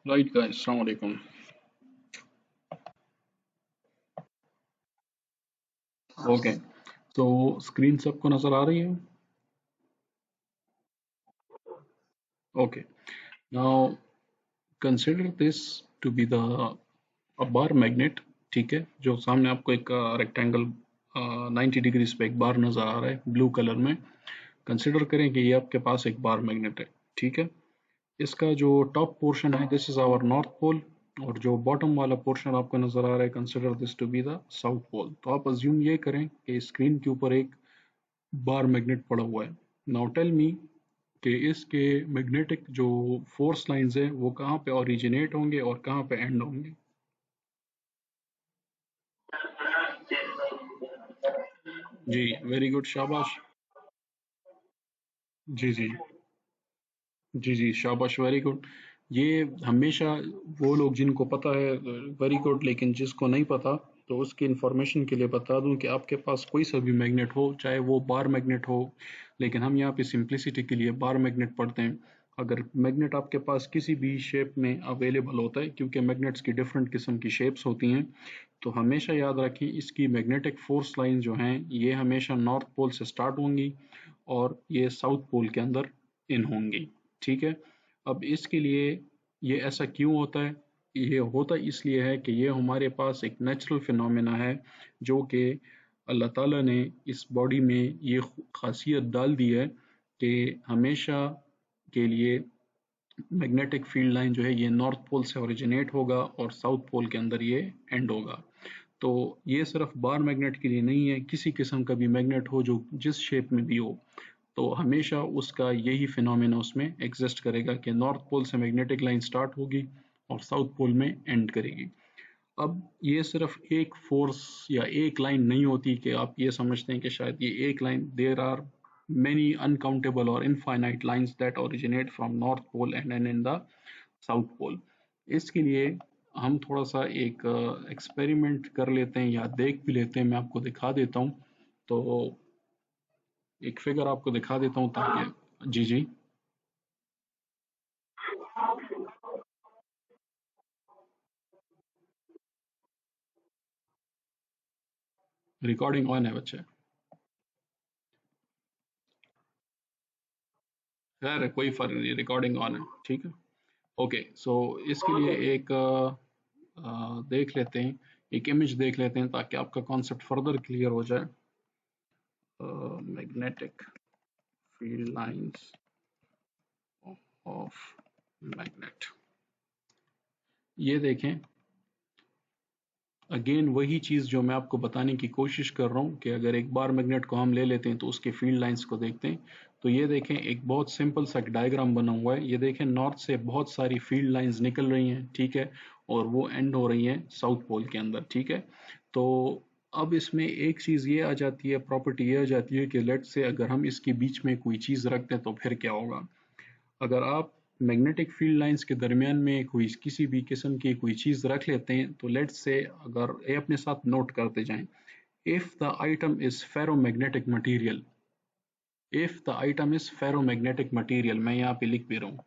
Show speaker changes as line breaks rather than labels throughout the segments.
Right guys, Assalamu alaikum. Okay, so screen सबको नजर आ रही है? Okay, now consider this to be the a bar magnet. ठीक है, जो सामने आपको एक रेक्टेंगल 90 डिग्रीज पे एक बार नजर आ रहा है ब्लू कलर में। कंसिडर करें कि ये आपके पास एक बार मैग्नेट है। ठीक है, इसका जो टॉप पोर्शन है this is our north pole, और जो बॉटम वाला पोर्शन आपको नजर आ रहा है consider this to be the south pole. तो आप अज्यूम ये करें कि स्क्रीन के ऊपर एक बार मैग्नेट पड़ा हुआ है। नाउ टेल मी कि इसके मैग्नेटिक जो फोर्स लाइंस है वो कहाँ पे ओरिजिनेट होंगे और कहाँ पे एंड होंगे। जी, वेरी गुड, शाबाश। जी जी, जी जी, शाबाश, वेरी गुड। ये हमेशा वो लोग जिनको पता है वेरी गुड, लेकिन जिसको नहीं पता तो उसकी इंफॉर्मेशन के लिए बता दूं कि आपके पास कोई सा भी मैग्नेट हो, चाहे वो बार मैग्नेट हो, लेकिन हम यहाँ पे सिंप्लिसिटी के लिए बार मैग्नेट पढ़ते हैं। अगर मैग्नेट आपके पास किसी भी शेप में अवेलेबल होता है, क्योंकि मैग्नेट्स की डिफरेंट किस्म की शेप्स होती हैं, तो हमेशा याद रखें इसकी मैग्नेटिक फोर्स लाइन जो हैं ये हमेशा नॉर्थ पोल से स्टार्ट होंगी और ये साउथ पोल के अंदर इन होंगी। ठीक है, अब इसके लिए ये ऐसा क्यों होता है? ये होता इसलिए है कि ये हमारे पास एक नेचुरल फिनोमेना है, जो कि अल्लाह ताला ने इस बॉडी में ये खासियत डाल दी है कि हमेशा के लिए मैग्नेटिक फील्ड लाइन जो है ये नॉर्थ पोल से ओरिजिनेट होगा और साउथ पोल के अंदर ये एंड होगा। तो ये सिर्फ बार मैग्नेट के लिए नहीं है, किसी किस्म का भी मैग्नेट हो जो जिस शेप में भी हो, तो हमेशा उसका यही फिनोमेना उसमें एग्जिस्ट करेगा कि नॉर्थ पोल से मैग्नेटिक लाइन स्टार्ट होगी और साउथ पोल में एंड करेगी। अब ये सिर्फ एक फोर्स या एक लाइन नहीं होती कि आप ये समझते हैं कि शायद ये एक line, there are many uncountable or infinite lines that originate from north pole and end in the south pole. इसके लिए हम थोड़ा सा एक एक्सपेरिमेंट कर लेते हैं या देख भी लेते हैं, मैं आपको दिखा देता हूँ। तो एक फिगर आपको दिखा देता हूँ ताकि जी जी, रिकॉर्डिंग ऑन है बच्चे। खैर कोई फर्क नहीं, रिकॉर्डिंग ऑन है, ठीक है। ओके, सो इसके लिए एक देख लेते हैं, एक इमेज देख लेते हैं ताकि आपका कॉन्सेप्ट फर्दर क्लियर हो जाए। Magnetic field lines of magnet, ये देखें। अगेन वही चीज़ जो मैं आपको बताने की कोशिश कर रहा हूँ कि अगर एक बार मैग्नेट को हम ले लेते हैं तो उसके फील्ड लाइंस को देखते हैं। तो ये देखें, एक बहुत सिंपल सा डायग्राम बना हुआ है। ये देखें, नॉर्थ से बहुत सारी फील्ड लाइंस निकल रही हैं, ठीक है, और वो एंड हो रही हैं साउथ पोल के अंदर, ठीक है। तो अब इसमें एक चीज़ ये आ जाती है, प्रॉपर्टी ये आ जाती है कि लेट से अगर हम इसके बीच में कोई चीज़ रख दें तो फिर क्या होगा। अगर आप मैग्नेटिक फील्ड लाइंस के दरमियान में कोई किसी भी किस्म की कोई चीज़ रख लेते हैं तो लेट्स से, अगर ये अपने साथ नोट करते जाएं, if the item is ferromagnetic material, if the item is ferromagnetic material, मैं यहाँ पे लिख भी रहा हूँ,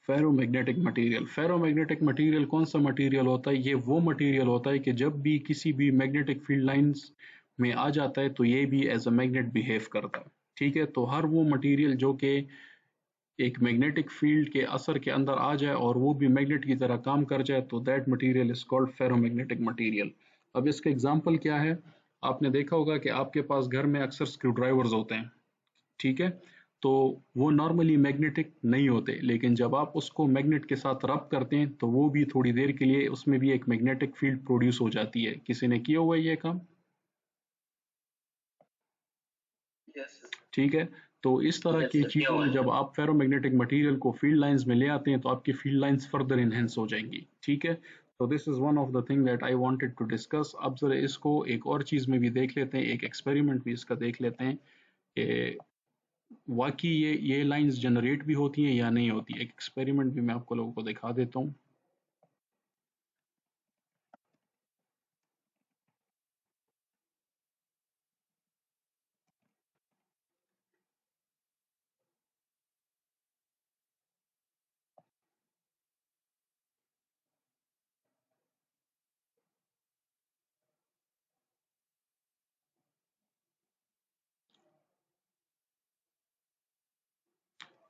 फेरोमैग्नेटिक मटेरियल। फेरोमैग्नेटिक मटेरियल कौन सा मटेरियल होता है? ये वो मटेरियल होता है कि जब भी किसी भी मैग्नेटिक फील्ड लाइंस में आ जाता है तो ये भी एज अ मैग्नेट बिहेव करता है। ठीक है, तो हर वो मटेरियल जो कि एक मैग्नेटिक फील्ड के असर के अंदर आ जाए और वो भी मैग्नेट की तरह काम कर जाए तो that material is called ferromagnetic material. अब इसका एग्जांपल क्या है? आपने देखा होगा कि आपके पास घर में अक्सर स्क्रू ड्राइवर्स होते हैं, ठीक है, तो वो नॉर्मली मैग्नेटिक नहीं होते, लेकिन जब आप उसको मैग्नेट के साथ रब करते हैं तो वो भी थोड़ी देर के लिए उसमें भी एक मैग्नेटिक फील्ड प्रोड्यूस हो जाती है। किसी ने किया हुआ है ये काम? ठीक है, तो इस तरह की चीज़ों में जब आप फेरोमैग्नेटिक मटेरियल को फील्ड लाइंस में ले आते हैं तो आपकी फील्ड लाइंस फर्दर इनहेंस हो जाएंगी। ठीक है, तो this is one of the thing that I wanted to discuss. अब जरा इसको एक और चीज़ में भी देख लेते हैं, एक एक्सपेरिमेंट भी इसका देख लेते हैं कि वाकई ये लाइंस जनरेट भी होती हैं या नहीं होती। एक एक्सपेरिमेंट भी मैं आपको लोगों को दिखा देता हूँ।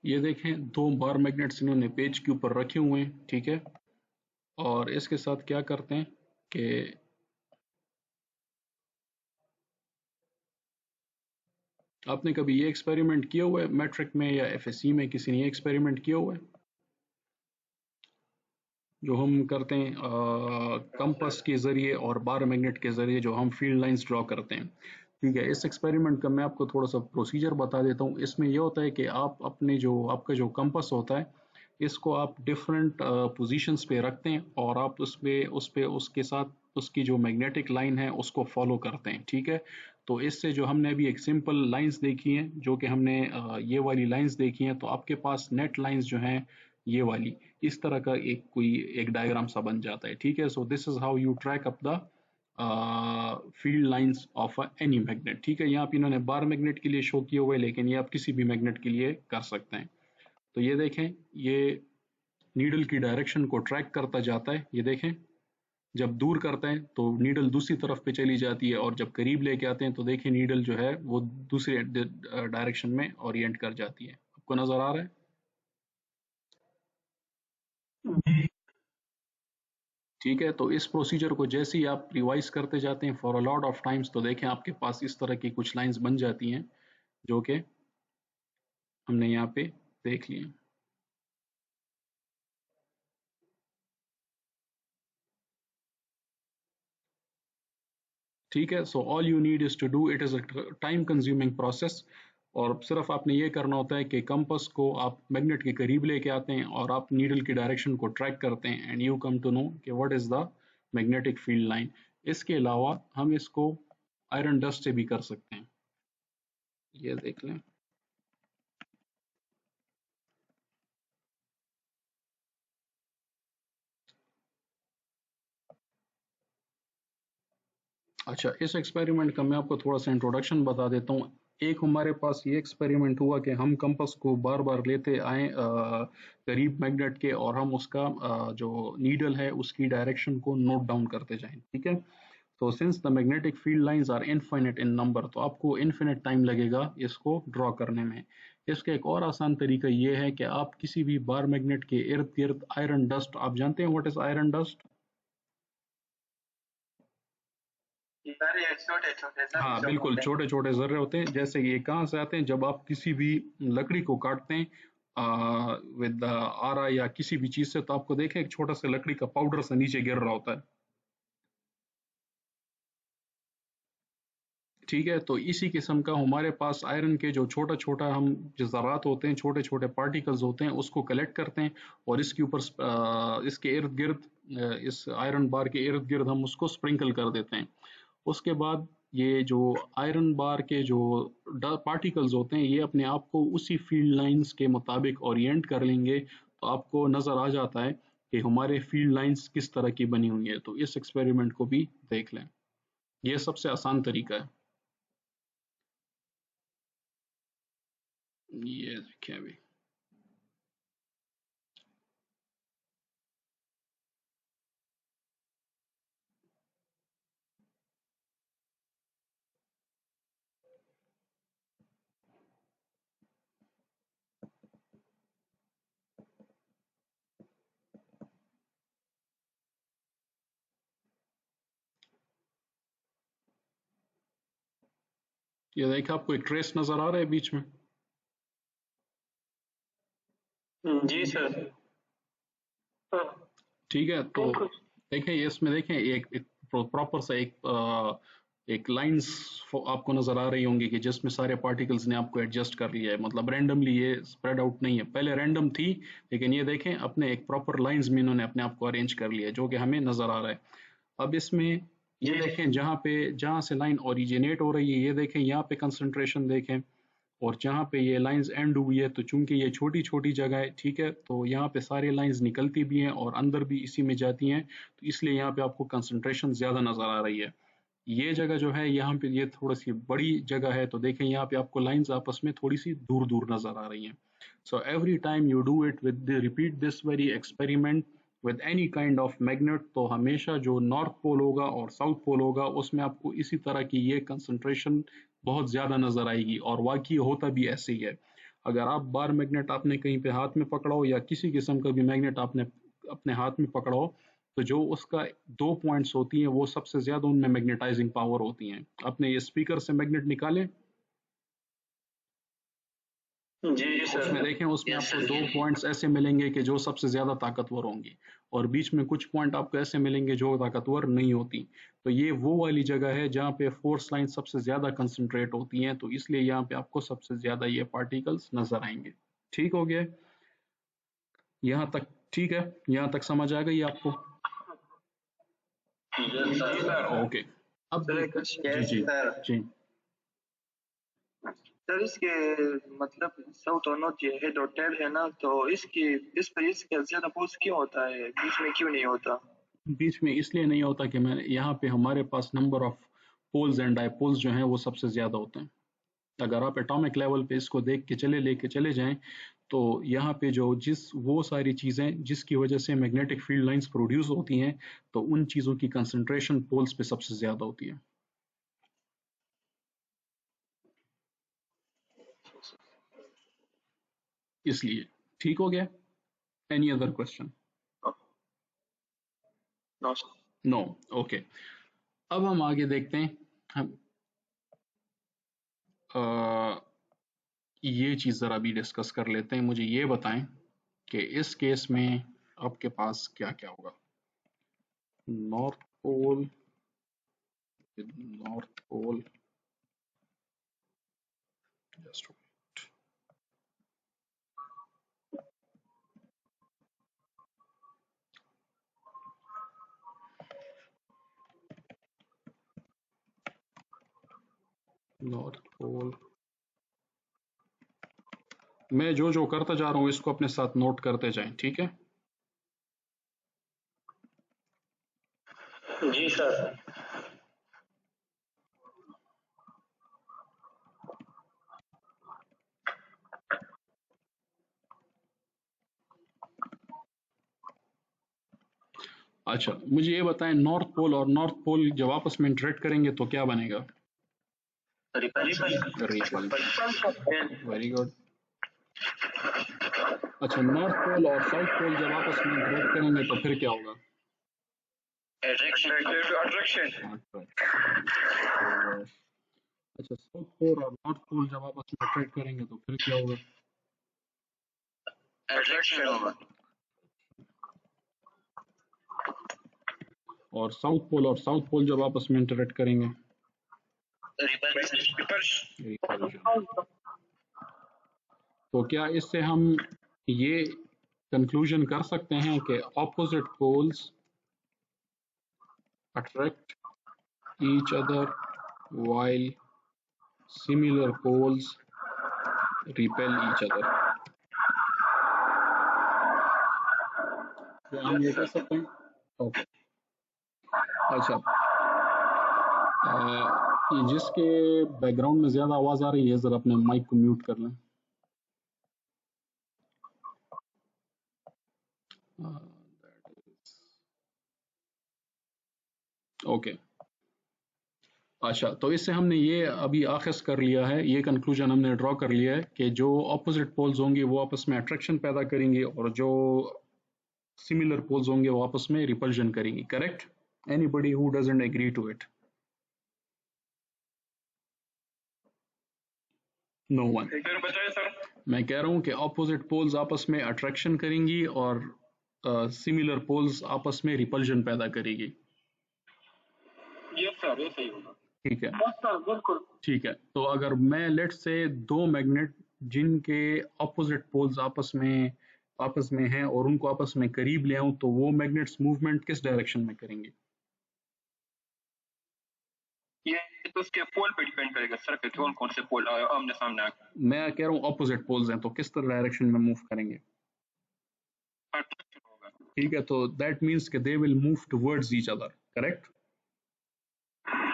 ये देखें 2 बार मैग्नेट्स इन्होंने पेज के ऊपर रखे हुए हैं, ठीक है। और इसके साथ क्या करते हैं कि आपने कभी ये एक्सपेरिमेंट किया हुआ है मैट्रिक में या एफएससी में, किसी ने ये एक्सपेरिमेंट किया हुआ है जो हम करते हैं कंपास के ज़रिए और बार मैग्नेट के ज़रिए जो हम फील्ड लाइंस ड्रॉ करते हैं, ठीक है। इस एक्सपेरिमेंट का मैं आपको थोड़ा सा प्रोसीजर बता देता हूँ। इसमें ये होता है कि आप अपने जो आपका जो कंपास होता है इसको आप डिफरेंट पोजीशंस पे रखते हैं और आप उस पे उसके साथ उसकी जो मैग्नेटिक लाइन है उसको फॉलो करते हैं, ठीक है। तो इससे जो हमने अभी एक सिंपल लाइंस देखी हैं, जो कि हमने ये वाली लाइंस देखी हैं, तो आपके पास नेट लाइंस जो हैं ये वाली इस तरह का एक डायग्राम सा बन जाता है, ठीक है। So this is how you track up the field lines of any magnet, ठीक है। यहाँ पे इन्होंने बार मैग्नेट के लिए शो किए हुए, लेकिन ये आप किसी भी मैग्नेट के लिए कर सकते हैं। तो ये देखें, ये नीडल की डायरेक्शन को ट्रैक करता जाता है। ये देखें, जब दूर करते हैं तो नीडल दूसरी तरफ पे चली जाती है और जब करीब लेके आते हैं तो देखें नीडल जो है वो दूसरे डायरेक्शन में ओरिएंट कर जाती है। आपको नजर आ रहा है? ठीक है। तो इस प्रोसीजर को जैसे ही आप रिवाइज करते जाते हैं for a lot of times, तो देखें आपके पास इस तरह की कुछ लाइंस बन जाती हैं जो कि हमने यहाँ पे देख लिए। ठीक है। So all you need is to do it, is a time consuming process. और सिर्फ आपने ये करना होता है कि कंपास को आप मैग्नेट के करीब लेके आते हैं और आप नीडल की डायरेक्शन को ट्रैक करते हैं and you come to know कि what is the magnetic field line. इसके अलावा हम इसको आयरन डस्ट से भी कर सकते हैं। ये देख लें। अच्छा, इस एक्सपेरिमेंट का मैं आपको थोड़ा सा इंट्रोडक्शन बता देता हूँ। एक हमारे पास ये एक्सपेरिमेंट हुआ कि हम कंपास को बार बार लेते आए करीब मैग्नेट के और हम उसका जो नीडल है उसकी डायरेक्शन को नोट डाउन करते जाएं, ठीक है। तो since the magnetic field lines are infinite in number, तो आपको इनफिनिट टाइम लगेगा इसको ड्रॉ करने में। इसका एक और आसान तरीका ये है कि आप किसी भी बार मैग्नेट के इर्द गिर्द आयरन डस्ट, आप जानते हैं व्हाट इज आयरन डस्ट? छोटे छोटे, हाँ बिल्कुल, छोटे छोटे जर्रे होते हैं। जैसे ये कहाँ से आते हैं, जब आप किसी भी लकड़ी को काटते हैं विद आरा या किसी भी चीज से, तो आपको देखें एक छोटा सा लकड़ी का पाउडर सा नीचे गिर रहा होता है, ठीक है। तो इसी किस्म का हमारे पास आयरन के जो छोटा छोटा हम जो ज़रात होते हैं, छोटे छोटे पार्टिकल्स होते हैं, उसको कलेक्ट करते हैं और इसके ऊपर इसके इर्द गिर्द इस आयरन बार के इर्द गिर्द हम उसको स्प्रिंकल कर देते हैं। उसके बाद ये जो आयरन बार के जो पार्टिकल्स होते हैं ये अपने आप को उसी फील्ड लाइंस के मुताबिक ओरिएंट कर लेंगे, तो आपको नज़र आ जाता है कि हमारे फील्ड लाइंस किस तरह की बनी हुई है। तो इस एक्सपेरिमेंट को भी देख लें, ये सबसे आसान तरीका है। ये देखें अभी, ये देखिए आपको एक ट्रेस नजर आ रहा है बीच में?
जी सर।
ठीक है। तो देखें ये इसमें देखें एक प्रॉपर सा एक लाइंस आपको नजर आ रही होंगी कि जिसमें सारे पार्टिकल्स ने आपको एडजस्ट कर लिया है, मतलब रैंडमली ये स्प्रेड आउट नहीं है। पहले रैंडम थी, लेकिन ये देखें अपने एक प्रॉपर लाइंस में इन्होंने अपने आप को अरेंज कर लिया है, जो कि हमें नजर आ रहा है। अब इसमें ये देखें जहाँ से लाइन ओरिजिनेट हो रही है, ये देखें यहाँ पे कंसंट्रेशन देखें, और जहाँ पे ये लाइंस एंड हुई है, तो चूंकि ये छोटी छोटी जगह है, ठीक है, तो यहाँ पे सारी लाइंस निकलती भी हैं और अंदर भी इसी में जाती हैं, तो इसलिए यहाँ पे आपको कंसंट्रेशन ज्यादा नजर आ रही है। ये जगह जो है यहाँ पे ये थोड़ी सी बड़ी जगह है, तो देखें यहाँ पे आपको लाइंस आपस में थोड़ी सी दूर दूर नजर आ रही हैं। So every time you do it with repeat this very experiment with any kind of magnet, तो हमेशा जो नॉर्थ पोल होगा और साउथ पोल होगा उसमें आपको इसी तरह की ये कंसंट्रेशन बहुत ज्यादा नजर आएगी, और वाकई होता भी ऐसे ही है। अगर आप बार मैग्नेट आपने कहीं पे हाथ में पकड़ा हो या किसी किस्म का भी मैग्नेट आपने अपने हाथ में पकड़ा हो, तो जो उसका 2 पॉइंट्स होती हैं वो सबसे ज्यादा उनमें मैग्नेटाइजिंग पावर होती हैं। आपने ये स्पीकर से मैग्नेट निकाले,
जी
उसमें
सर।
देखें, उसमें आपको 2 पॉइंट्स ऐसे मिलेंगे कि जो सबसे ज्यादा ताकतवर होंगी, और बीच में कुछ पॉइंट आपको ऐसे मिलेंगे जो ताकतवर नहीं होती। तो ये वो वाली जगह है जहाँ पे फोर्स लाइन सबसे ज्यादा कंसंट्रेट होती हैं, तो इसलिए यहाँ पे आपको सबसे ज्यादा ये पार्टिकल्स नजर आएंगे। ठीक हो गया यहाँ तक? ठीक है, यहाँ तक समझ आ गई आपको?
जी सर।
ओके, अब
सर
देख।
एक
जी जी
सर
जी।
सर इसके मतलब साउथ और नॉर्थ ये हेड और टेल है ना, तो इसकी इस पर इसका ज्यादा पोज क्यों होता है, बीच में क्यों नहीं होता?
बीच में इसलिए नहीं होता कि मैं यहाँ पे हमारे पास number of poles and dipoles जो हैं वो सबसे ज्यादा होते हैं। अगर आप एटॉमिक लेवल पे इसको देख के लेके चले जाएं, तो यहाँ पे जो वो सारी चीजें जिसकी वजह से मैग्नेटिक फील्ड लाइंस प्रोड्यूस होती हैं, तो उन चीजों की कंसंट्रेशन पोल्स पे सबसे ज्यादा होती है, इसलिए। ठीक हो गया? Any other question?
No.
No. Okay, अब हम आगे देखते हैं। हम ये चीज जरा भी डिस्कस कर लेते हैं। मुझे ये बताएं कि इस केस में आपके पास क्या क्या होगा। North pole, north pole, just north pole. मैं जो जो करता जा रहा हूँ इसको अपने साथ नोट करते जाएं, ठीक है?
जी सर।
अच्छा, मुझे ये बताएं, नॉर्थ पोल और नॉर्थ पोल जब आपस में इंटरेक्ट करेंगे तो क्या बनेगा? रिपल। Very good. अच्छा, नॉर्थ पोल और साउथ पोल जब आपस में इंटरेक्ट करेंगे तो फिर क्या होगा?
अट्रैक्शन।
अच्छा, साउथ पोल और नॉर्थ पोल जब आपस में इंटरेक्ट करेंगे तो फिर क्या होगा?
अट्रैक्शन होगा।
और साउथ पोल जब आपस में इंटरेक्ट करेंगे? रिपल्शन। तो क्या इससे हम ये कंक्लूजन कर सकते हैं कि opposite poles attract each other while similar poles repel each other? क्या हम ये कह सकते हैं? ओके। अच्छा, ये जिसके बैकग्राउंड में ज्यादा आवाज आ रही है जरा अपने माइक को म्यूट कर लें। ओके। अच्छा, तो इससे हमने ये अभी आखिर कर लिया है, ये कंक्लूजन हमने ड्रॉ कर लिया है कि जो ऑपोजिट पोल्स होंगे वो आपस में अट्रैक्शन पैदा करेंगे और जो सिमिलर पोल्स होंगे वो आपस में रिपल्जन करेंगी। Correct? Anybody who doesn't agree to it? No one.
फिर बताइए सर।
मैं कह रहा हूं कि ऑपोजिट पोल्स आपस में अट्रैक्शन करेंगी और सिमिलर पोल्स आपस में रिपल्जन पैदा करेगी।
यस सर, ये सही होगा।
ठीक है,
यस सर, बिल्कुल।
ठीक है। तो अगर मैं लेट से दो मैग्नेट जिनके ऑपोजिट पोल्स आपस में हैं और उनको आपस में करीब ले आऊं, तो वो मैग्नेट्स मूवमेंट किस डायरेक्शन में करेंगे?
ये तो उसके पोल पे डिपेंड करेगा सर कि कौन कौन से पोल आमने सामने आए।
मैं कह रहा हूँ ऑपोजिट पोल्स हैं तो किस तरह डायरेक्शन में मूव करेंगे?
अट्रैक्शन होगा।
ठीक है, तो दैट मीन्स कि they will move towards each other. Correct?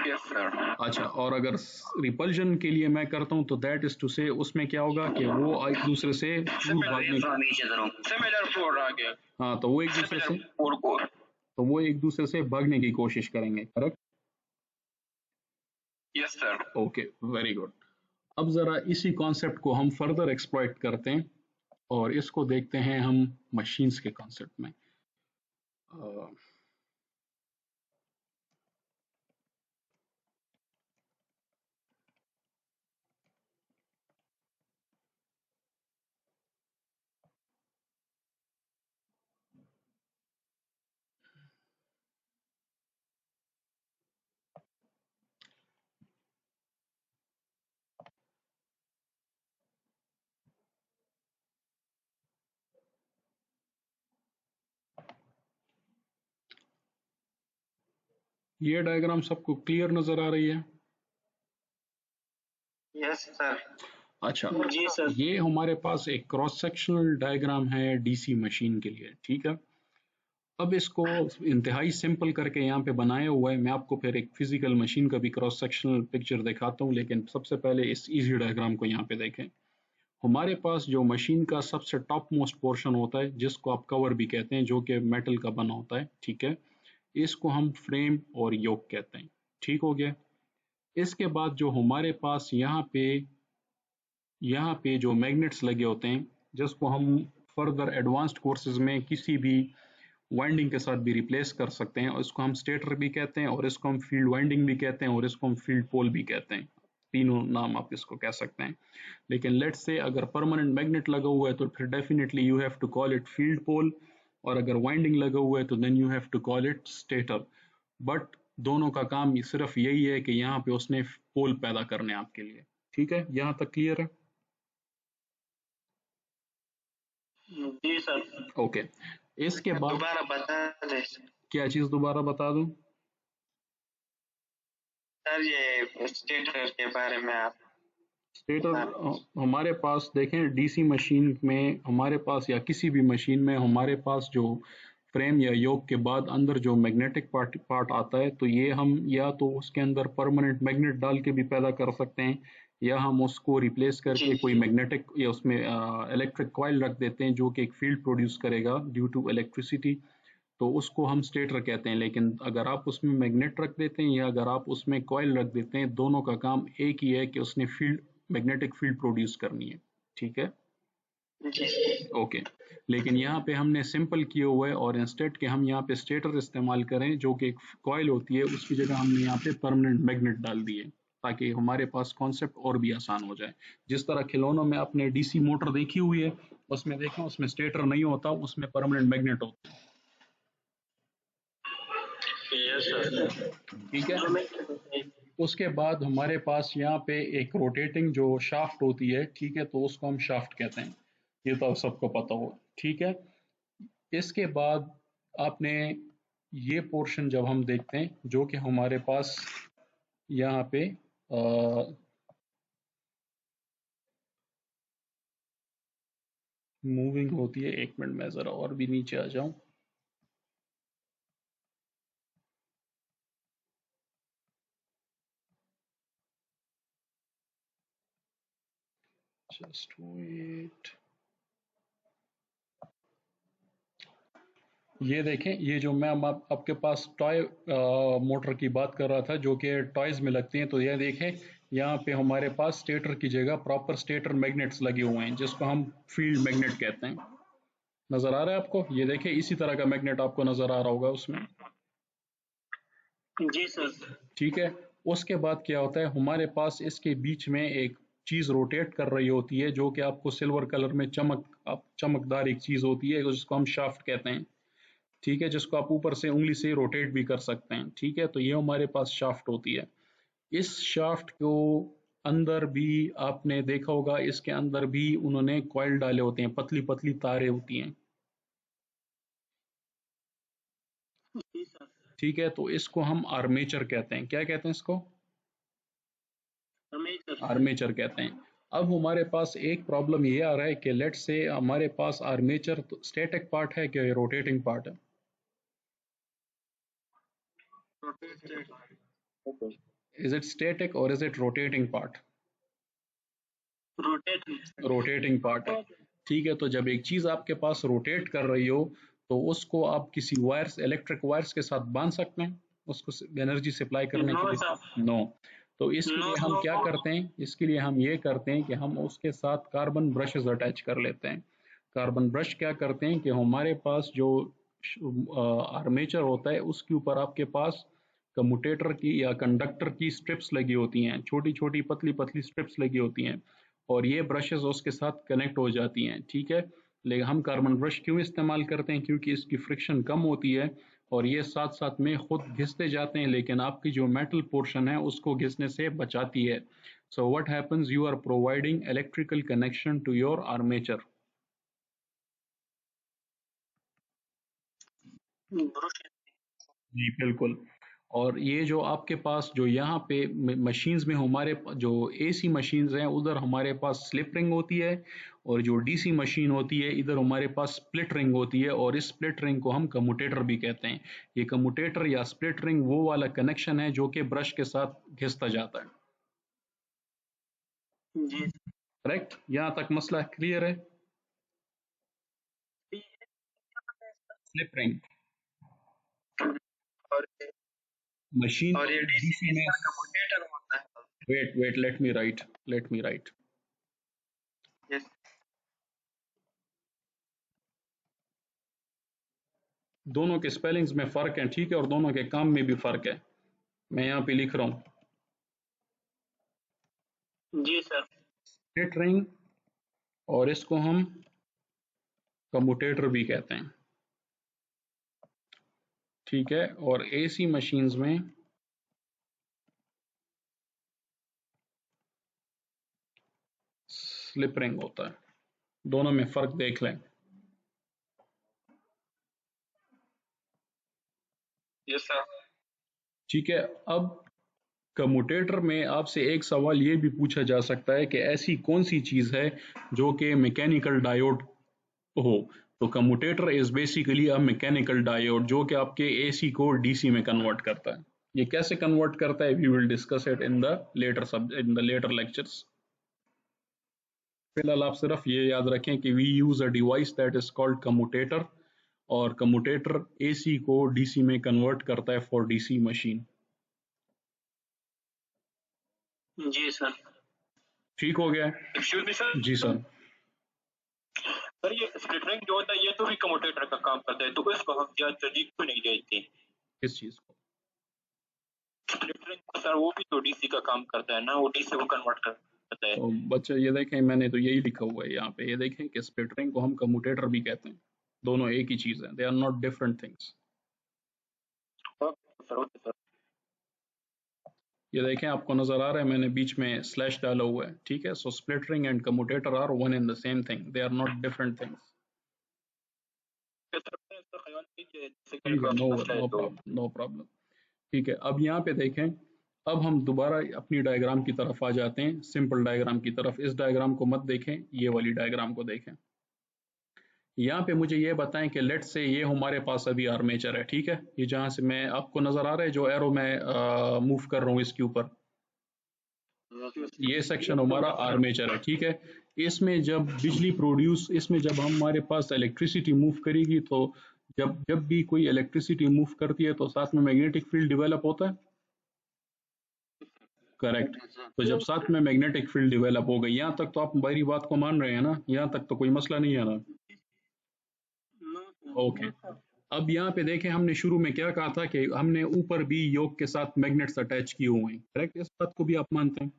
Yes sir.
अच्छा, और अगर रिपल्जन के लिए मैं करता हूं तो दैट इज टू से उसमें क्या होगा कि वो एक दूसरे से दूर भागने,
सिमिलर पोल आ गया।
हाँ, तो वो एक दूसरे से
पोल को।
तो वो एक दूसरे से भागने की कोशिश करेंगे। Correct?
Yes sir.
Okay, very good. अब ज़रा इसी कॉन्सेप्ट को हम फर्दर एक्सप्लॉइट करते हैं और इसको देखते हैं हम मशीन्स के कॉन्सेप्ट में। ये डायग्राम सबको क्लियर नजर आ रही है?
Yes sir.
अच्छा,
जी सर।
ये हमारे पास एक क्रॉस सेक्शनल डायग्राम है डीसी मशीन के लिए, ठीक है। अब इसको इंतहाई सिंपल करके यहाँ पे बनाया हुआ है। मैं आपको फिर एक फिजिकल मशीन का भी क्रॉस सेक्शनल पिक्चर दिखाता हूँ, लेकिन सबसे पहले इस इजी डायग्राम को यहाँ पे देखें। हमारे पास जो मशीन का सबसे टॉप मोस्ट पोर्शन होता है, जिसको आप कवर भी कहते हैं, जो कि मेटल का बना होता है, ठीक है, इसको हम फ्रेम और योक कहते हैं। ठीक हो गया। इसके बाद जो हमारे पास यहाँ पे जो मैग्नेट्स लगे होते हैं, जिसको हम फर्दर एडवांस्ड कोर्सेज में किसी भी वाइंडिंग के साथ भी रिप्लेस कर सकते हैं, और इसको हम स्टेटर भी कहते हैं, और इसको हम फील्ड वाइंडिंग भी कहते हैं, और इसको हम फील्ड पोल भी कहते हैं। तीनों नाम आप इसको कह सकते हैं। लेकिन लेट्स से अगर परमानेंट मैग्नेट लगा हुआ है तो फिर definitely you have to call it field pole, और अगर वाइंडिंग लगा हुआ है तो then you have to call it stator. But दोनों का काम सिर्फ यही है कि यहाँ पे उसने पोल पैदा करने आपके लिए। ठीक है, यहाँ तक क्लियर है?
जी सर।
ओके, इसके बाद
दोबारा बता दें
क्या चीज दोबारा बता दूं?
सर, ये स्टेटर के बारे में आप।
स्टेटर हमारे पास देखें, डीसी मशीन में हमारे पास या किसी भी मशीन में हमारे पास जो फ्रेम या योक के बाद अंदर जो मैग्नेटिक पार्ट आता है, तो ये हम या तो उसके अंदर परमानेंट मैग्नेट डाल के भी पैदा कर सकते हैं, या हम उसको रिप्लेस करके कोई मैग्नेटिक या उसमें इलेक्ट्रिक कॉइल रख देते हैं जो कि एक फील्ड प्रोड्यूस करेगा ड्यू टू इलेक्ट्रिसिटी, तो उसको हम स्टेटर कहते हैं। लेकिन अगर आप उसमें मैग्नेट रख देते हैं या अगर आप उसमें कॉइल रख देते हैं, दोनों का काम एक ही है कि उसने फील्ड मैग्नेटिक फील्ड प्रोड्यूस करनी है। ठीक है, ओके। लेकिन यहाँ पे हमने सिंपल किया हुआ है, और इंस्टेड के हम यहाँ पे स्टेटर इस्तेमाल करें जो कि एक कॉइल होती है, उसकी जगह हमने यहाँ पे परमानेंट मैग्नेट डाल दिए ताकि हमारे पास कॉन्सेप्ट और भी आसान हो जाए। जिस तरह खिलौनों में आपने डीसी मोटर देखी हुई है, उसमें देखें उसमें स्टेटर नहीं होता, उसमें परमानेंट मैग्नेट होता है। ठीक है, उसके बाद हमारे पास यहाँ पे एक रोटेटिंग जो शाफ्ट होती है, ठीक है, तो उसको हम शाफ्ट कहते हैं। ये तो सबको पता हो, ठीक है। इसके बाद आपने ये पोर्शन जब हम देखते हैं जो कि हमारे पास यहाँ पे मूविंग होती है। एक मिनट में जरा और भी नीचे आ जाऊं। Just wait. ये देखें, ये जो मैं आपके पास टॉय मोटर की बात कर रहा था जो कि टॉयज में लगती हैं, तो ये देखें यहाँ पे हमारे पास स्टेटर की जगह प्रॉपर स्टेटर मैग्नेट्स लगे हुए हैं जिसको हम फील्ड मैग्नेट कहते हैं। नजर आ रहा है आपको? ये देखें, इसी तरह का मैग्नेट आपको नजर आ रहा होगा उसमें।
जी सर।
ठीक है, उसके बाद क्या होता है, हमारे पास इसके बीच में एक चीज रोटेट कर रही होती है जो कि आपको सिल्वर कलर में चमकदार एक चीज होती है जिसको हम शाफ्ट कहते हैं। ठीक है, जिसको आप ऊपर से उंगली से रोटेट भी कर सकते हैं। ठीक है, तो ये हमारे पास शाफ्ट होती है। इस शाफ्ट को अंदर भी आपने देखा होगा, इसके अंदर भी उन्होंने कॉइल डाले होते हैं, पतली पतली तारें होती हैं। ठीक है, तो इसको हम आर्मेचर कहते हैं। क्या कहते हैं इसको? आर्मेचर कहते हैं। अब हमारे पास एक प्रॉब्लम ये आ रहा है कि लेट्स से हमारे पास आर्मेचर तो स्टैटिक पार्ट है कि रोटेटिंग पार्ट है? Is it static or is it rotating part? Rotating part है। ठीक है, तो जब एक चीज आपके पास रोटेट कर रही हो तो उसको आप किसी वायर्स, इलेक्ट्रिक वायर्स के साथ बांध सकते हैं उसको एनर्जी सप्लाई करने के लिए? नो। तो इसके लिए हम क्या करते हैं, इसके लिए हम ये करते हैं कि हम उसके साथ कार्बन ब्रशेस अटैच कर लेते हैं। कार्बन ब्रश क्या करते हैं कि हमारे पास जो आर्मेचर होता है उसके ऊपर आपके पास कम्यूटेटर की या कंडक्टर की स्ट्रिप्स लगी होती हैं, छोटी छोटी पतली पतली स्ट्रिप्स लगी होती हैं, और ये ब्रशेस उसके साथ कनेक्ट हो जाती हैं, ठीक है। लेकिन हम कार्बन ब्रश क्यों इस्तेमाल करते हैं, क्योंकि इसकी फ्रिक्शन कम होती है और ये साथ साथ में खुद घिसते जाते हैं, लेकिन आपकी जो मेटल पोर्शन है उसको घिसने से बचाती है। So what happens, you are providing electrical connection to your armature. जी बिल्कुल। और ये जो आपके पास जो यहाँ पे मशीन्स में हमारे जो एसी मशीन्स हैं उधर हमारे पास स्लिप रिंग होती है, और जो डीसी मशीन होती है इधर हमारे पास स्प्लिट रिंग होती है, और इस स्प्लिट रिंग को हम कम्यूटेटर भी कहते हैं। ये कम्यूटेटर या स्प्लिट रिंग वो वाला कनेक्शन है जो कि ब्रश के साथ घिसता जाता है।
जी
करेक्ट, यहाँ तक मसला क्लियर है? स्लिप रिंग
और
मशीन
और ये डीसी
डीसी में,
का कम्यूटेटर होता है।
Wait let me write.
Yes
दोनों के स्पेलिंग्स में फर्क है, ठीक है, और दोनों के काम में भी फर्क है। मैं यहाँ पे लिख रहा हूँ
जी सर।
स्प्लिट रिंग, और इसको हम कम्यूटेटर भी कहते हैं, ठीक है। और एसी मशीन्स में स्लिप रिंग होता है। दोनों में फर्क देख लें।
Yes sir.
ठीक है। अब कम्यूटेटर में आपसे एक सवाल ये भी पूछा जा सकता है कि ऐसी कौन सी चीज है जो कि मैकेनिकल डायोड हो। तो commutator is basically a mechanical diode जो कि आपके एसी को डीसी में कन्वर्ट करता है। ये कैसे कन्वर्ट करता है, we will discuss it in the later lectures. फिलहाल आप सिर्फ ये याद रखें कि we use a device that is called commutator, और कम्यूटेटर एसी को डीसी में कन्वर्ट करता है फॉर डीसी मशीन।
जी सर।
ठीक हो गया?
Excuse me sir.
जी सर।
सर ये स्प्लिट रिंग जो होता है ये तो भी कम्यूटेटर का काम करता है, तो इसको हम ज्यादा तरजीह क्यों नहीं देते?
किस चीज को?
स्प्लिट रिंग सर वो भी तो डीसी का काम करता है ना, वो डीसी को कन्वर्ट करता है।
तो बच्चे ये देखें, मैंने तो यही लिखा हुआ है यहाँ पे, ये देखें कि स्प्लिट रिंग को हम कम्यूटेटर भी कहते हैं। दोनों एक ही चीज है, they are not different things.
Sir
ये देखें, आपको नजर आ रहा है मैंने बीच में स्लैश डाला हुआ है, ठीक है। So split ring and commutator are one and the same thing, they are not different things. ठीक है, नो प्रॉब्लम। ठीक है, अब यहाँ पे देखें, अब हम दोबारा अपनी डायग्राम की तरफ आ जाते हैं, सिंपल डायग्राम की तरफ। इस डायग्राम को मत देखें, ये वाली डायग्राम को देखें। यहाँ पे मुझे ये बताएं कि लेट से ये हमारे पास अभी आर्मेचर है, ठीक है। ये जहाँ से मैं आपको नजर आ रहा है जो एरो मैं मूव कर रहा हूँ इसके ऊपर, ये सेक्शन हमारा आर्मेचर है, ठीक है। इसमें जब बिजली प्रोड्यूस, इसमें जब हमारे पास इलेक्ट्रिसिटी मूव करेगी, तो जब जब भी कोई इलेक्ट्रिसिटी मूव करती है तो साथ में मैग्नेटिक फील्ड डेवलप होता है। करेक्ट। तो जब साथ में मैग्नेटिक फील्ड डेवलप हो गई, यहाँ तक तो आप मेरी बात को मान रहे हैं ना, यहाँ तक तो कोई मसला नहीं है ना? ओके। अब यहाँ पे देखें, हमने शुरू में क्या कहा था कि हमने ऊपर भी योक के साथ मैग्नेट्स अटैच किए हुए हैं, करेक्ट? इस बात को भी आप मानते हैं?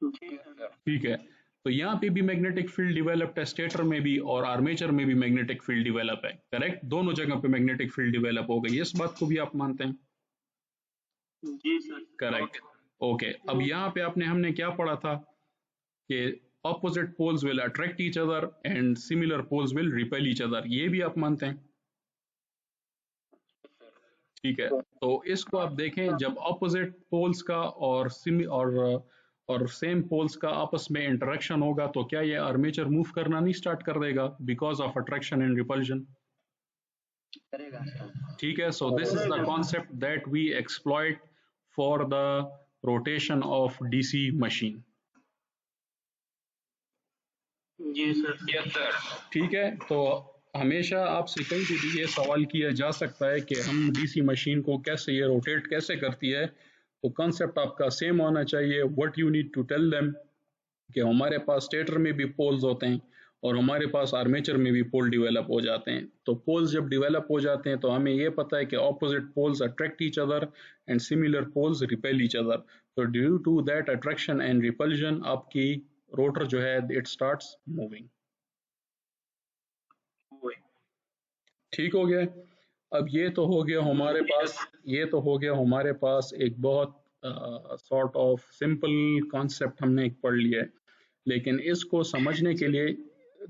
ठीक है। तो यहाँ पे भी मैग्नेटिक फील्ड डेवलप्ड है, स्टेटर में भी और आर्मेचर में भी मैग्नेटिक फील्ड डेवलप है, करेक्ट? दोनों जगह पे मैग्नेटिक फील्ड डेवलप हो गई, इस बात को भी आप मानते हैं?
जी सर।
करेक्ट। ओके। अब यहाँ पे हमने क्या पढ़ा था कि opposite poles will attract each other and similar poles will repel each other, ये भी आप मानते हैं? ठीक है। तो इसको आप देखें, जब ऑपोजिट पोल्स का और सेम पोल्स का आपस में इंटरेक्शन होगा तो क्या ये आर्मेचर मूव करना नहीं स्टार्ट कर देगा because of attraction and repulsion?
करेगा सर।
ठीक है। So this is the concept that we exploit for the rotation of DC machine.
जी सर।
Yes sir.
ठीक है। तो हमेशा आपसे कहीं भी ये सवाल किया जा सकता है कि हम डीसी मशीन को कैसे, ये रोटेट कैसे करती है, तो कॉन्सेप्ट आपका सेम होना चाहिए। What you need to tell them कि हमारे पास स्टेटर में भी पोल्स होते हैं और हमारे पास आर्मेचर में भी पोल डेवलप हो जाते हैं। तो पोल्स जब डेवलप हो जाते हैं तो हमें ये पता है कि opposite poles attract each other and similar poles repel each other. तो due to that attraction and repulsion आपकी रोटर जो है इट स्टार्ट्स मूविंग। ठीक हो गया। अब ये तो हो गया हमारे पास एक बहुत सॉर्ट ऑफ सिंपल कॉन्सेप्ट हमने एक पढ़ लिया है। लेकिन इसको समझने के लिए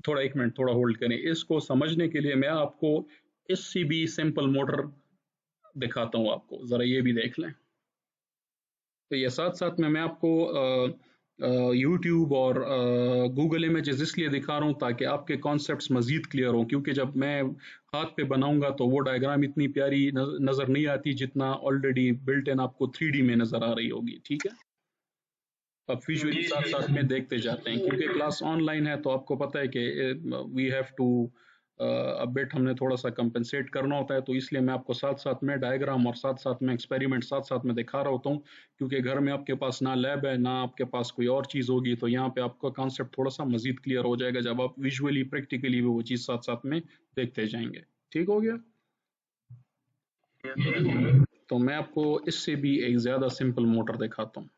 थोड़ा एक मिनट थोड़ा होल्ड करें। इसको समझने के लिए मैं आपको इससे भी सिंपल मोटर दिखाता हूँ आपको, जरा ये भी देख लें। तो ये साथ साथ में मैं आपको यूट्यूब और गूगल इमेजेस इसलिए दिखा रहा हूँ ताकि आपके कॉन्सेप्ट्स मजीद क्लियर हों, क्योंकि जब मैं हाथ पे बनाऊंगा तो वो डायग्राम इतनी प्यारी नज़र नहीं आती जितना ऑलरेडी बिल्ट इन आपको 3D में नज़र आ रही होगी। ठीक है, अब विजुअली साथ साथ में देखते जाते हैं, क्योंकि क्लास ऑनलाइन है तो आपको पता है कि वी हैव टू बिट हमें थोड़ा सा कंपनसेट करना होता है। तो इसलिए मैं आपको साथ साथ में डायग्राम और साथ साथ में एक्सपेरिमेंट साथ साथ में दिखा रहा होता हूँ, क्योंकि घर में आपके पास ना लैब है ना आपके पास कोई और चीज़ होगी। तो यहाँ पे आपका कॉन्सेप्ट थोड़ा सा मजीद क्लियर हो जाएगा जब आप विजुअली प्रैक्टिकली भी वो चीज़ साथ साथ में देखते जाएंगे। ठीक हो गया। तो मैं आपको इससे भी एक ज़्यादा सिंपल मोटर दिखाता हूँ।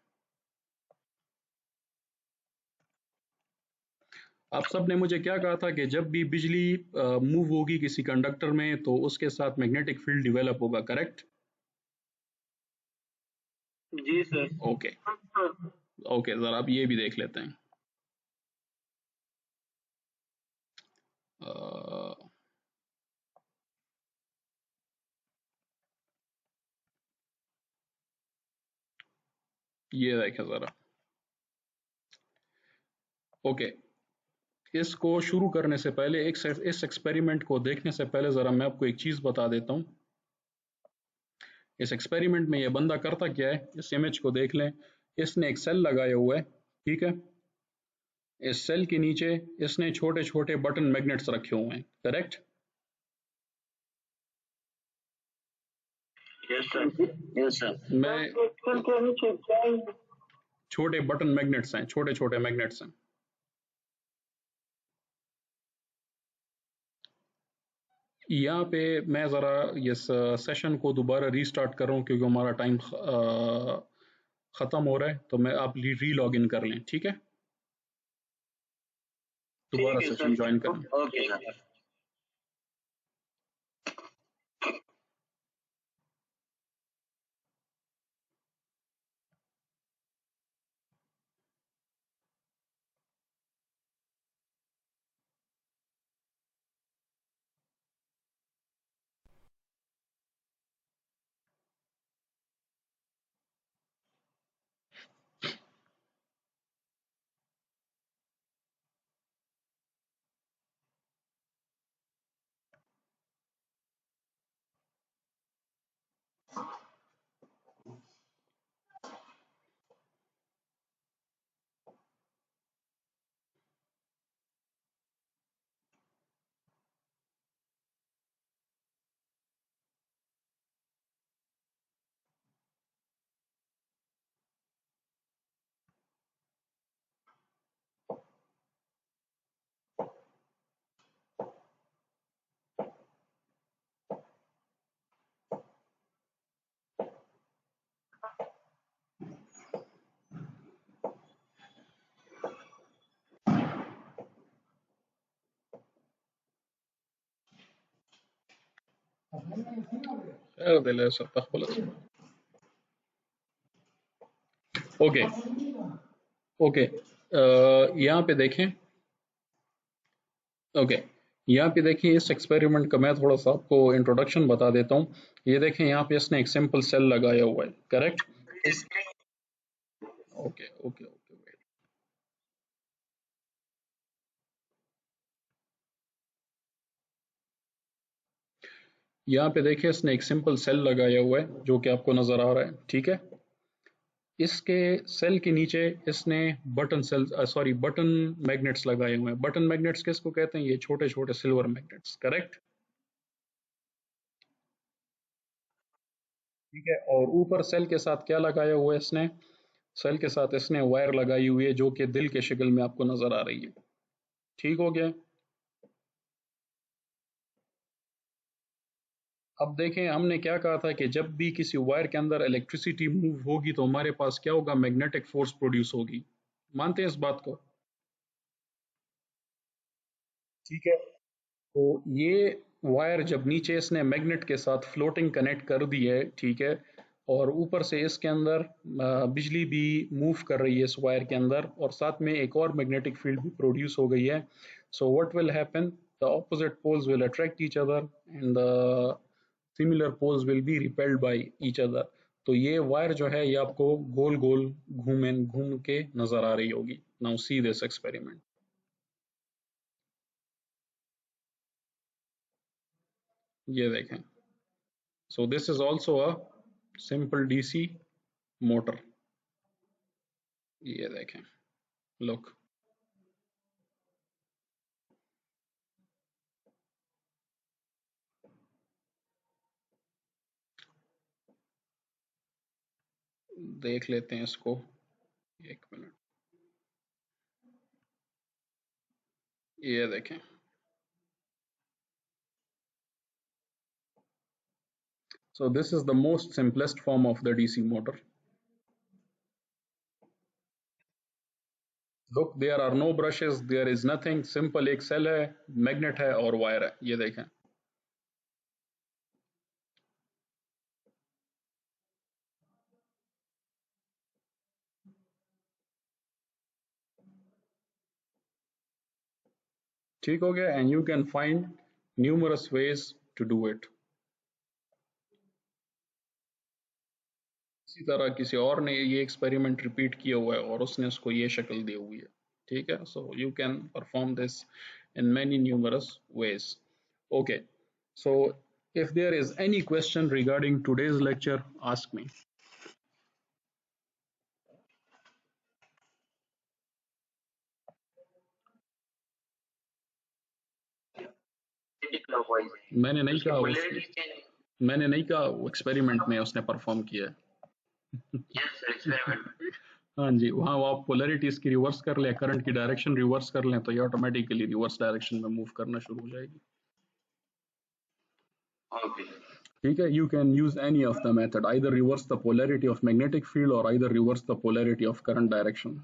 आप सब ने मुझे क्या कहा था कि जब भी बिजली मूव होगी किसी कंडक्टर में तो उसके साथ मैग्नेटिक फील्ड डेवलप होगा, करेक्ट?
जी सर।
ओके ओके, जरा आप ये भी देख लेते हैं। ये देखें जरा। ओके, इसको शुरू करने से पहले इस एक्सपेरिमेंट को देखने से पहले जरा मैं आपको एक चीज बता देता हूँ। इस एक्सपेरिमेंट में ये बंदा करता क्या है, इस इमेज को देख लें। इसने एक सेल लगाया हुआ है, ठीक है। इस सेल के नीचे इसने छोटे छोटे बटन मैग्नेट्स रखे हुए हैं, करेक्ट?
Yes sir.
मैं छोटे बटन मैग्नेट्स हैं, छोटे छोटे मैग्नेट्स हैं। यहाँ पे मैं ज़रा इस सेशन को दोबारा रीस्टार्ट कर रहा हूँ क्योंकि हमारा टाइम ख़त्म हो रहा है। तो मैं आप री लॉग इन कर लें, ठीक है? दोबारा सेशन ज्वाइन करें।
Okay sir.
ओके ओके, यहाँ पे देखें। ओके, यहाँ पे देखिए इस एक्सपेरिमेंट का मैं थोड़ा सा आपको इंट्रोडक्शन बता देता हूँ। ये देखें यहाँ पे इसने एक सिंपल सेल लगाया हुआ है, करेक्ट? ओके ओके ओके, यहाँ पे देखिए इसने एक सिंपल सेल लगाया हुआ है जो कि आपको नजर आ रहा है, ठीक है। इसके सेल के नीचे इसने बटन मैग्नेट्स लगाए हुए हैं। बटन मैग्नेट्स किसको कहते हैं? ये छोटे छोटे सिल्वर मैग्नेट्स, करेक्ट? ठीक है, और ऊपर सेल के साथ क्या लगाया हुआ है इसने, सेल के साथ इसने वायर लगाई हुई है जो कि दिल के शक्ल में आपको नजर आ रही है। ठीक हो गया। अब देखें, हमने क्या कहा था कि जब भी किसी वायर के अंदर इलेक्ट्रिसिटी मूव होगी तो हमारे पास क्या होगा, मैग्नेटिक फोर्स प्रोड्यूस होगी। मानते हैं इस बात को? ठीक है, तो ये वायर जब नीचे इसने मैग्नेट के साथ फ्लोटिंग कनेक्ट कर दी है, ठीक है, और ऊपर से इसके अंदर बिजली भी मूव कर रही है इस वायर के अंदर, और साथ में एक और मैग्नेटिक फील्ड भी प्रोड्यूस हो गई है। So what will happen, the opposite poles will attract each other and the similar poles will be repelled by each other. तो ये वायर जो है ये आपको गोल गोल घूम के नजर आ रही होगी। नाउ सी दिस एक्सपेरिमेंट, ये देखें। So this is also a simple DC motor, ये देखें, look, देख लेते हैं इसको, एक मिनट, ये देखें। So this is the most simplest form of the DC motor. Look, there are no brushes, there is nothing, simple एक सेल है, मैग्नेट है और वायर है, ये देखें। ठीक हो गया, and you can find numerous ways to do it. इसी तरह किसी और ने ये एक्सपेरिमेंट रिपीट किया हुआ है और उसने उसको ये शक्ल दी हुई है। ठीक है, so you can perform this in many numerous ways. Okay, so if there is any question regarding today's lecture, ask me. मैंने नहीं कहा मैंने नहीं कहा एक्सपेरिमेंट में उसने परफॉर्म किया है। हाँ जी, वहाँ वो आप पोलैरिटी इसकी रिवर्स कर लें, करंट की डायरेक्शन रिवर्स कर लें तो ये ऑटोमेटिकली रिवर्स डायरेक्शन में मूव करना शुरू हो जाएगी। ठीक है, you can use any of the method, either reverse the polarity of magnetic field or either reverse the polarity of current direction.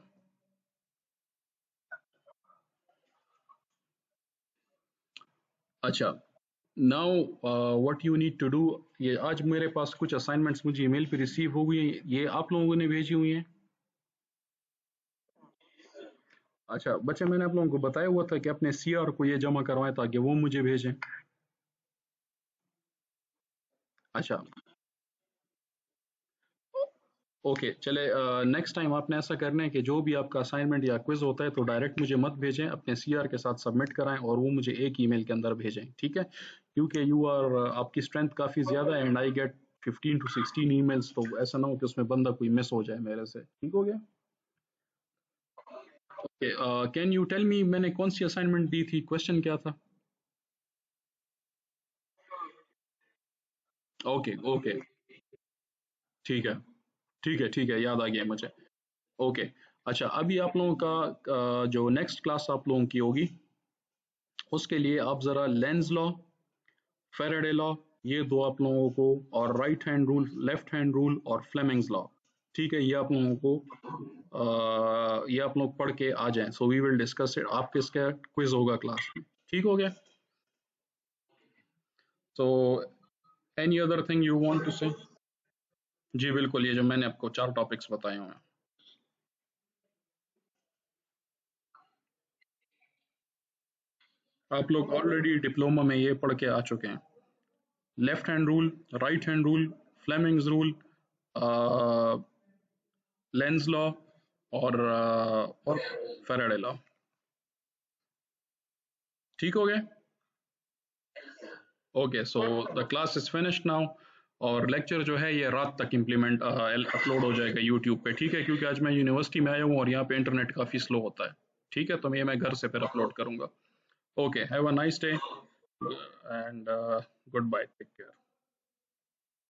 अच्छा, now what you need to do, ये आज मेरे पास कुछ असाइनमेंट्स मुझे ईमेल पे रिसीव हो गई हैं, ये आप लोगों ने भेजी हुई हैं। अच्छा बच्चे, मैंने आप लोगों को बताया हुआ था कि अपने सीआर को ये जमा करवाएं ताकि वो मुझे भेजें। अच्छा ओके, चले, नेक्स्ट टाइम आपने ऐसा करना है कि जो भी आपका असाइनमेंट या क्विज होता है तो डायरेक्ट मुझे मत भेजें, अपने सीआर के साथ सबमिट कराएं और वो मुझे एक ईमेल के अंदर भेजें। ठीक है, क्योंकि यू आर आपकी स्ट्रेंथ काफ़ी ज़्यादा है and I get 15 to 16 emails, तो ऐसा ना हो कि उसमें बंदा कोई मिस हो जाए मेरे से। ठीक हो गया? Okay, can you tell me मैंने कौन सी असाइनमेंट दी थी, क्वेश्चन क्या था? ओके ओके, ठीक है ठीक है ठीक है, याद आ गया मुझे। ओके, अच्छा अभी आप लोगों का जो नेक्स्ट क्लास आप लोगों की होगी उसके लिए आप ज़रा लेंज लॉ, फैराडे लॉ, ये दो आप लोगों को, और right hand rule, left hand rule और फ्लेमिंग्स लॉ, ठीक है, ये आप लोगों को ये आप लोग पढ़ के आ जाएं। So we will discuss it, आपके इसका क्विज होगा क्लास में। ठीक हो गया? So any other thing you want to say? जी बिल्कुल, ये जो मैंने आपको 4 टॉपिक्स बताए हुए हैं। आप लोग ऑलरेडी डिप्लोमा में ये पढ़ के आ चुके हैं, left hand rule, right hand rule, Fleming's rule, Lenz law और फैराडे लॉ। ठीक हो गया? Okay, so the class is finished now, और लेक्चर जो है ये रात तक इम्प्लीमेंट अपलोड हो जाएगा यूट्यूब पे। ठीक है, क्योंकि आज मैं यूनिवर्सिटी में आया हूँ और यहाँ पे इंटरनेट काफ़ी स्लो होता है। ठीक है, तो मैं घर से फिर अपलोड करूँगा। Okay, have a nice day and good bye, take care.